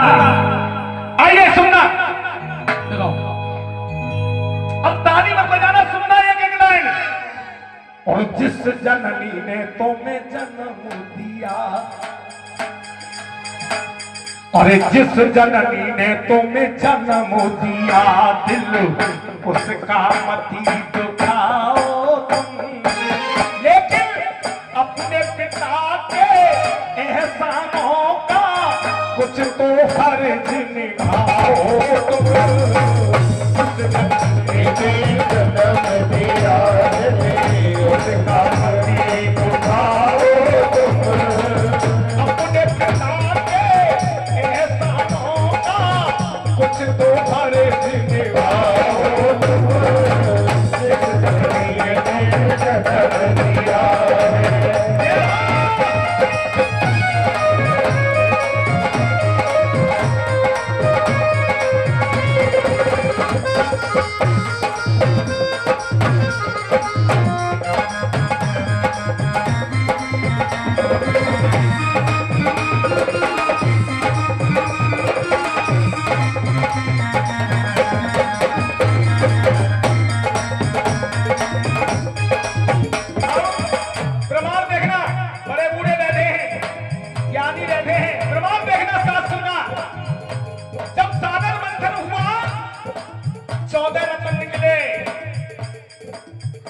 आइए सुनना, देखो अब ताली मत बजाना, सुनना एक एक लाइन। और जिस जननी ने तुम्हें जन्म दिया, अरे जिस जननी ने तुम्हें जन्म दिया, दिल उसका मती दुखाओ तुम, लेकिन अपने पिता के एहसानों का कुछ तो फर्ज निभाओ तुम। जिस जननी ने जन्म दिया, उसका मती दुखाओ तुम, अपने पिता कुछ तो फर्ज निभाओ तुम। जिस जननी ने जन्म दिया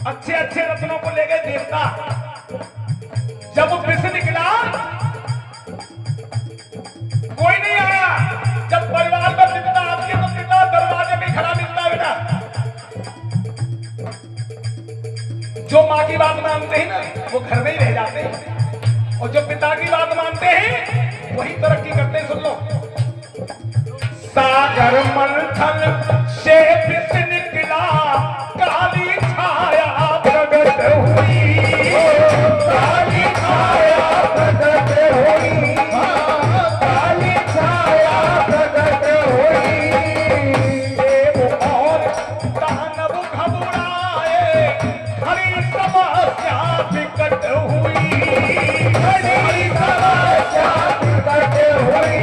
अच्छे अच्छे रत्नों को ले गए देवता। जब विष निकला कोई नहीं आया। जब परिवार में विपदा आती है तो पिता दरवाजे में खड़ा मिलता है। बेटा जो माँ की बात मानते हैं ना वो घर में ही रह जाते हैं, और जो पिता की बात मानते हैं वही तरक्की करते हैं। सुन लो, सागर मंथन से विष निकला, काली छाया प्रगट हुई, काली छाया प्रगट हुई, काली छाया प्रगट हुई। देव और दानव घबराए, हरी समस्या विकट हुई, हरी समस्या विकट हुई,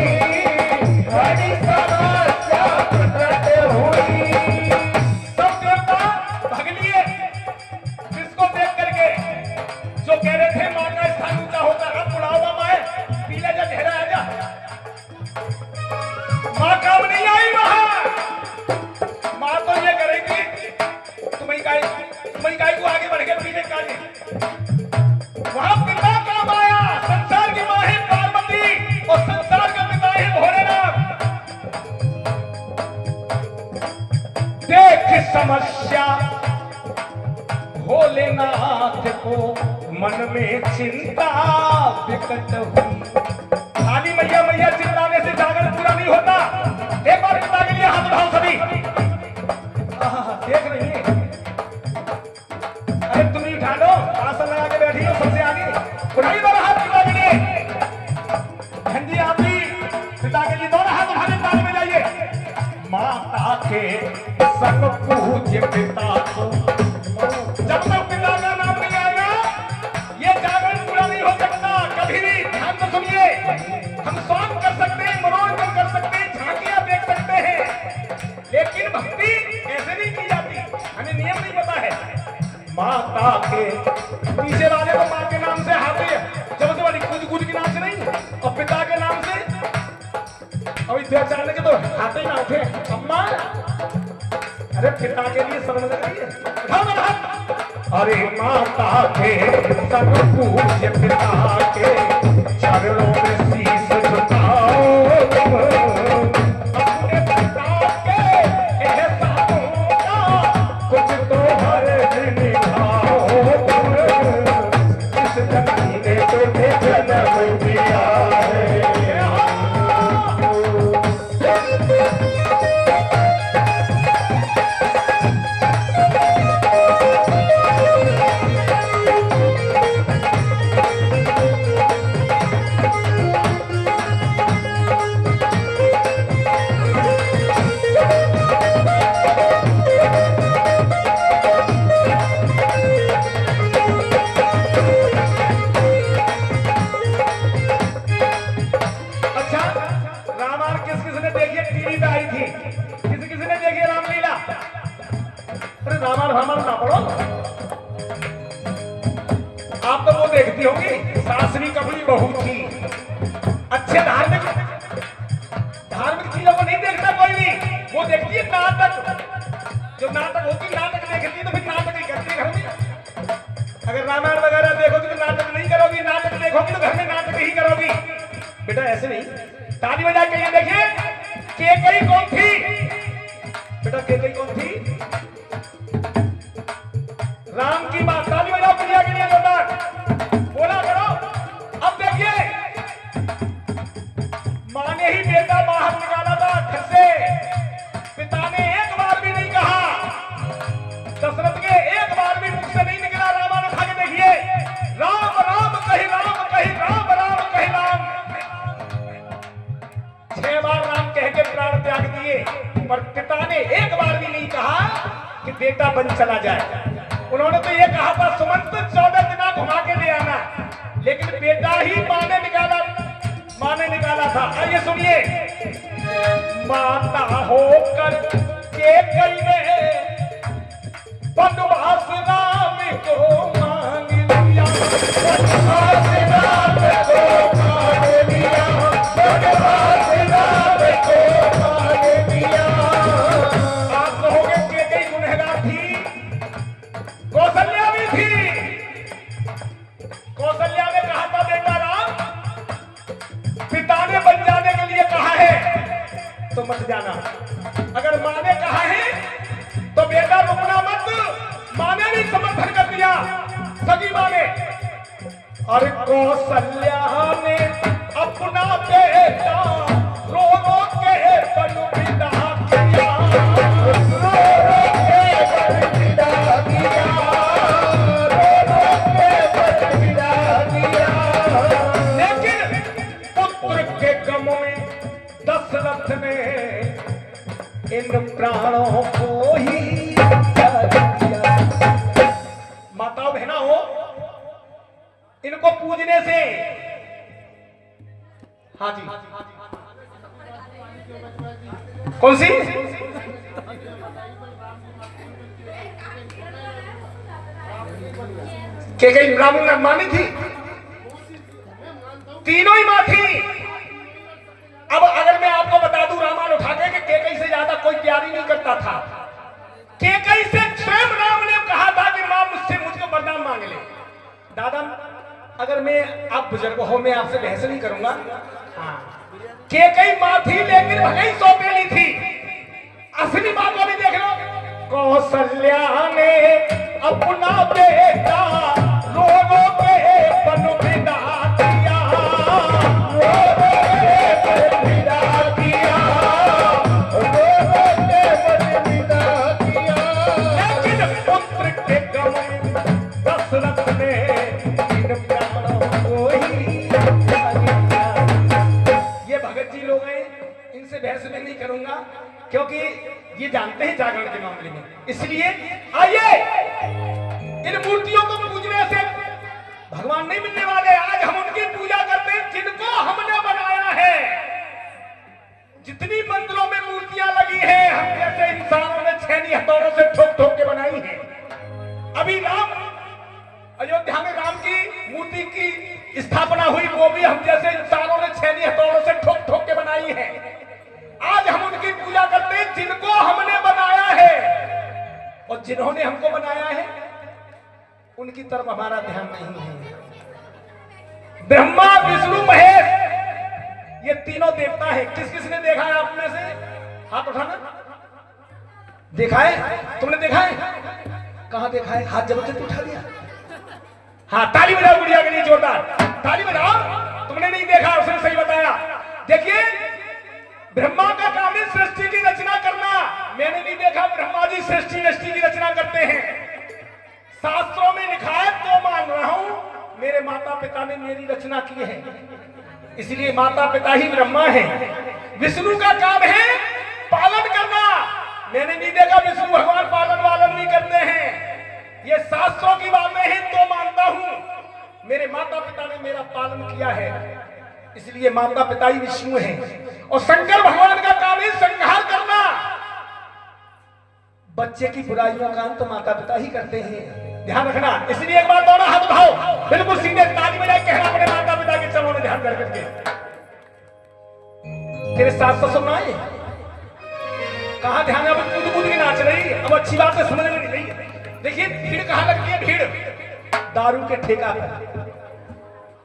हरी समस्या प्रकट हुई। सब देवता भाग लिए किसको देख करके, जो कह रहे थे मां का स्थान ऊंचा होता है। बुलाओ माए, पीले जा घेरा है जा। मां काम नहीं आई वहां। मां तो ये करेगी तुम्हें काय को आगे बढ़ के पीले का वहां पिता काम आया। संसार की मां है पार्वती और संसार का पिता है भोलेनाथ। देख समस्या भोलेनाथ को मन में चिंता विकट हुई। खाली मैया मैया चिल्लाने से जागरण पूरा नहीं होता। एक बार पिता के लिए हाथ उठाओ सभी। देख रही है, अरे तुम ही उठा लो, आसन लगा के बैठी हो सबसे आगे। उठाइए दोनों हाथ पिता के लिए। बहन जी आप भी पिता के लिए दोनों हाथ उठाने ताल में जाइए। माता के संग पूज्य पिता को, जब तक पिता का नाम नहीं आएगा ये जागरण पूरा नहीं हो सकता कभी भी। ध्यान से सुनिए, हम सॉन्ग कर सकते हैं, मनोरंजन कर सकते हैं, झांकियां देख सकते हैं, लेकिन भक्ति ऐसे नहीं की जाती। हमें नियम नहीं पता है। माता के पीछे वाले को मां के नाम से हाथे जब से वाली कूद के नाम से नहीं, और पिता के नाम से अभी चढ़ने के तो हाथे ही ना उठे। अम्मा, अरे पिता के लिए शर्म लगाइए। अरे माता के संग पूज्य पिता के चरणों में शीश झुकाओ तुम। अपने पिता के एहसानों का कुछ तो फर्ज निभाओ तुम। जिस जननी ने तुम्हें जन्म दिया है। किस किसने देखी है? टीवी पे आई थी। किसी किसने देखी है रामलीला? अरे रामायण रामायण ना पढ़ो, आप तो वो देखती होंगी सासरी कबली बहू थी। अच्छे धार्मिक चीजों को नहीं देखता कोई भी, वो देखती है नाटक। जो नाटक होती, नाटक देखती है तो फिर नाटक ही करती है घर में। अगर रामायण वगैरह देखोगी तो नाटक नहीं करोगी, नाटक देखोगी तो घर में नाटक ही करोगी। बेटा ऐसे नहीं, ताली बजा के ये देखिए केकई कौन थी? बेटा केकई कौन थी? राम की मां। ताली बजाओ प्रिया के लिए जोरदार, बोला करो। अब देखिए मां ने ही बेटा बाहर निकाला था घर से, पिता ने एक बार भी नहीं कहा, दशरथ के एक बार भी मुख से नहीं निकला। रामायण उठा के देखिए, राम राम कही राम कही, राम राम कही राम। 6 बार राम कह के प्राण त्याग दिए, पर पिता ने एक बार भी नहीं कहा कि बेटा बन चला जाए। उन्होंने तो ये कहा था सुमंत 14 दिना घुमा के ले आना, लेकिन बेटा ही मां ने निकाला था। आइए सुनिए, माता होकर के कई ने वनवास राम को मांग लिया, वनवास राम को मांग लिया, वनवास राम को मांग लिया। आप कहोगे कि कई गुनहगार थी, कौशल्या भी थी। कौशल्या ने कहा था बेटा राम, पिता ने बन जाने के लिए कहा है तो मत जाना, अगर मां ने कहा है तो बेटा रुकना मत। मां ने भी समर्थन कर दिया, सगी मां ने। और कौशल्या ने अपना बेटा रो रो के बलि विदा किया, रो रो के बलि विदा किया, रो रो के बलि विदा किया। लेकिन पुत्र के गम में दशरथ ने इन प्राणों को ही त्याग दिया। माताओं बहना हो, इनको पूजने से, हाँ जी, कौन सी? केकई ब्राह्मण मानी थी, तीनों ही मां थी। अब अगर मैं आपको बता दूं रामायण उठा के कि केकई से ज्यादा कोई प्यारी नहीं करता था। केकई से स्वयं राम ने कहा था कि मां मुझको वरदान मांग ले। दादा अगर मैं, आप बुजुर्ग हो, मैं आपसे बहस नहीं करूंगा। हाँ, केकई मां थी लेकिन भले ही सौतेली थी। असली मां को भी देख लो, कौशल्या ने अपना बेटा रो रो के बलि विदा किया, रो रो के बलि विदा किया, रो रो के बलि विदा किया। लेकिन पुत्र के गम में दशरथ ने इन प्राणों को ही त्याग दिया। ये भगत जी लोग हैं, इनसे बहस में नहीं करूंगा क्योंकि ये जानते हैं जागरण के मामले में। इसलिए आइए, इन मूर्तियों को पूजने से भगवान नहीं मिलने वाले। आज हम उनकी पूजा करते हैं जिनको हमने बनाया है। जितनी मंदिरों में मूर्तियां लगी हैं, हम जैसे इंसानों ने छेनी हथौड़ों से ठोक ठोक के बनाई है। अभी राम अयोध्या में राम की मूर्ति की स्थापना हुई, वो भी हम जैसे इंसानों ने छेनी हथौड़ों से ठोक ठोक के बनाई है। आज हम उनकी पूजा करते हैं जिनको हमने बनाया है, और जिन्होंने हमको बनाया है उनकी तरफ हमारा ध्यान नहीं है। ब्रह्मा विष्णु महेश, ये तीनों देवता है। किस किस ने देखा है आप में से? हाथ उठाना। देखा है? तुमने देखा है? कहां देखा है? हाथ जबरदस्ती उठा दिया। हाँ, ताली बजाओ गुड़िया के लिए जोरदार, ताली बजाओ। तुमने नहीं देखा, उसने सही बताया। देखिए, ब्रह्मा का काम है सृष्टि की रचना करना। मैंने नहीं देखा ब्रह्मा जी सृष्टि की रचना करते हैं। शास्त्रों में लिखा है तो मान रहा हूं, मेरे माता पिता ने मेरी रचना की है, इसलिए माता पिता ही ब्रह्मा है। विष्णु का काम है पालन करना। मैंने नहीं देखा विष्णु भगवान पालन नहीं करते हैं। ये शास्त्रों की बातें हैं तो मानता हूं, मेरे माता पिता ने मेरा पालन किया है। इसलिए माता पिता ही विष्णु हैं और शंकर भगवान का काम है संहार करना। बच्चे की बुराइयों का अंत माता पिता ही करते हैं, ध्यान रखना। इसलिए एक बार दोनों हाथ उठाओ, बिल्कुल सीधे ताली बजाए कहना अपने माता पिता के चरणों में ध्यान कर करके। तेरे सास ससुर ना आए, कहा ध्यान, अब कूद कूद के नाच रही है, अब अच्छी बात है, समझ में नहीं रही। देखिए भीड़ कहां लगती है, भीड़ दारू के ठेका पर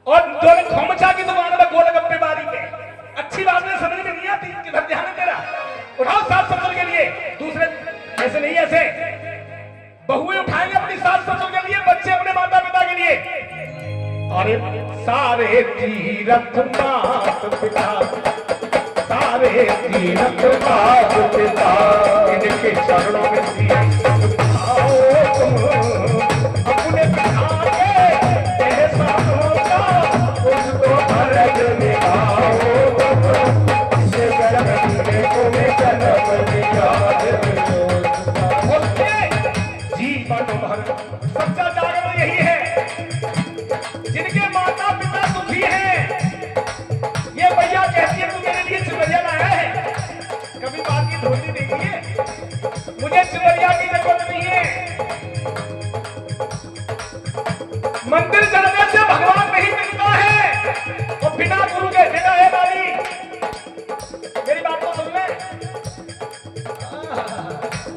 और दोनों खोमचा की दुकान में गोलगप्पे बारी पे। अच्छी बात है, समझ में नहीं आती, किधर ध्यान है तेरा। उठाओ सास ससुर के लिए, दूसरे ऐसे नहीं, ऐसे बहुएं उठाएंगे अपनी सास ससुर के लिए, बच्चे अपने माता पिता के लिए। अरे सारे तीरथ मात पिता, सारे तीरथ मात पिता, इनके चरणों में शीश झुकाओ तुम, अपने पिता के एहसानों का उसको अर्घ दिखाओ तुम, इसे जन्म देने को मैं जन्म दिया जीवन भर। सच्चा जागरण यही है, जिनके माता पिता दुखी हैं। ये भैया कहती है तू मेरे लिए चिमरिया लाया है, कभी बात की धोती देखी है, मुझे चिमरिया की जरूरत नहीं है। मंदिर जाने से भगवान नहीं मिलता है और बिना गुरु के बिना है बाली। मेरी बात तो सुन ले।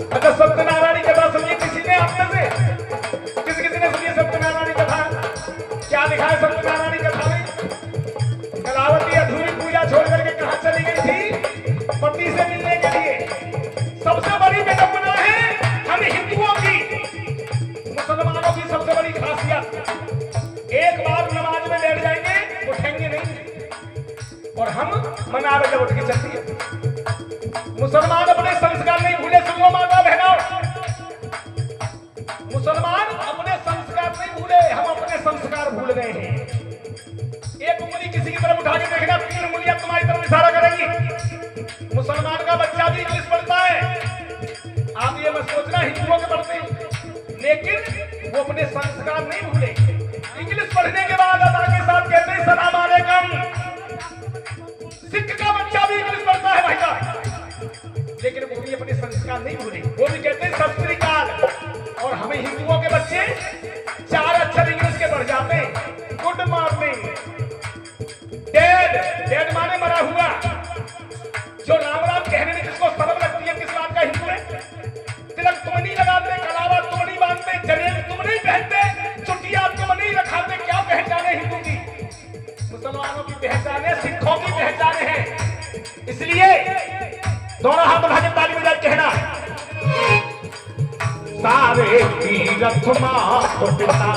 अच्छा सत्यनारायण की कथा सुनिए किसी ने, आप में से किसी ने सुनिए सत्यनारायण की कथा? क्या लिखा है सत्यनारायण की कथा में? कलावती अधूरी पूजा छोड़ करके कहां चली गई थी? पति से मिलने के लिए। सबसे बड़ी विडंबना है हम हिंदुओं की, मुसलमानों की सबसे बड़ी खासियत, एक बार नमाज में बैठ जाएंगे उठेंगे नहीं, और हम मनावे जब उठ के चलती है। मुसलमान अपने संस्कार नहीं भूले, सुनो माता बहनों, मुसलमान अपने संस्कार नहीं भूले, हम अपने संस्कार भूल गए हैं। एक उंगली किसी की तरफ उठा के देखना, 3 उंगलियां तुम्हारी तरफ इशारा करेंगी। मुसलमान का बच्चा भी इंग्लिश पढ़ता है, आप ये मत सोचना हिंदुओं के पढ़ते हैं, लेकिन वो अपने संस्कार नहीं भूले। इंग्लिश पढ़ने के बाद अदा के साथ कहते हैं सलाम अलैकुम। सिख का बच्चा भी इंग्लिश पढ़ता है भाई साहब, लेकिन वो भी अपने संस्कार नहीं भूले, वो भी कहते हैं सत श्री अकाल। और हमें हिंदुओं के बच्चे 4 अक्षर इंग्लिश के पढ़ जाते हैं, गुड मॉर्निंग, डेड, डेड माने मरा हुआ। जो राम राम कहने में जिसको शर्म लगती है, किस बात का हिंदू है? तिलक तुम नहीं लगाते, कलावा तुम नहीं बांधते, जनेऊ तुम नहीं पहनते, चुटिया तुम नहीं रखाते, क्या पहचाने हिंदू की? मुसलमानों की पहचाने, सिखों की पहचाने हैं। इसलिए दोनों हाथ उठा के ताली बजा कहना, सारे तीरथ मात पिता।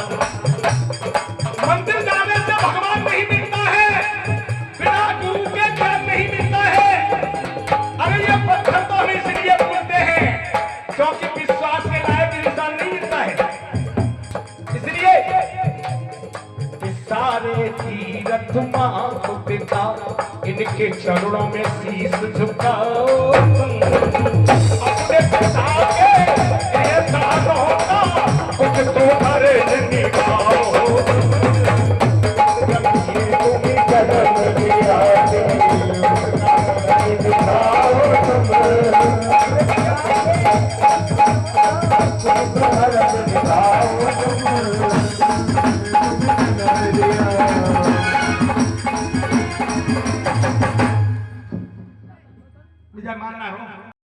मंदिर जाने से भगवान नहीं मिलता है, बिना गुरु के ज्ञान नहीं मिलता है। अरे ये पत्थर तो हम इसलिए बोलते हैं क्योंकि विश्वास के लायक इंसान नहीं मिलता है। इसलिए सारे तीरथ मात पिता, इनके चरणों में शीश झुकाओ अपने पिता के एहसानों का कुछ तो अर्घ निभाओ। तुम्हें जन्म दिया मुझे मानना हो।